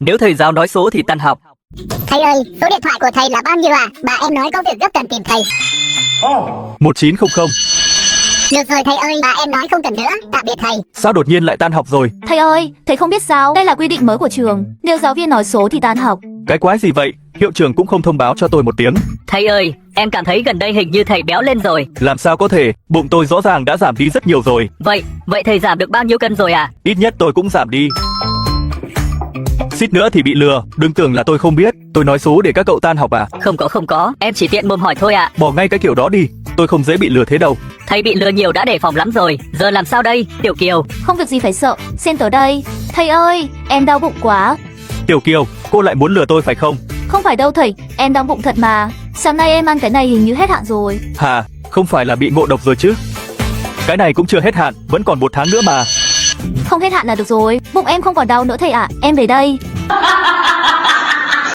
Nếu thầy giáo nói số thì tan học. Thầy ơi, số điện thoại của thầy là bao nhiêu ạ? Bà em nói có việc gấp cần tìm thầy. 1900. Được rồi thầy ơi, bà em nói không cần nữa. Tạm biệt thầy. Sao đột nhiên lại tan học rồi? Thầy ơi, thầy không biết sao, đây là quy định mới của trường. Nếu giáo viên nói số thì tan học. Cái quái gì vậy? Hiệu trưởng cũng không thông báo cho tôi một tiếng. Thầy ơi, em cảm thấy gần đây hình như thầy béo lên rồi. Làm sao có thể? Bụng tôi rõ ràng đã giảm đi rất nhiều rồi. Vậy thầy giảm được bao nhiêu cân rồi à? Ít nhất tôi cũng giảm đi. Suýt nữa thì bị lừa. Đừng tưởng là tôi không biết. Tôi nói số để các cậu tan học à? Không có, em chỉ tiện mồm hỏi thôi ạ. Bỏ ngay cái kiểu đó đi. Tôi không dễ bị lừa thế đâu. Thầy bị lừa nhiều đã đề phòng lắm rồi. Giờ làm sao đây, Tiểu Kiều? Không việc gì phải sợ, xem tới đây. Thầy ơi, em đau bụng quá. Tiểu Kiều, cô lại muốn lừa tôi phải không? Không phải đâu thầy, em đau bụng thật mà. Sáng nay em ăn cái này hình như hết hạn rồi. Hả? Không phải là bị ngộ độc rồi chứ? Cái này cũng chưa hết hạn, vẫn còn 1 tháng nữa mà. Không hết hạn là được rồi. Bụng em không còn đau nữa thầy ạ, em về đây.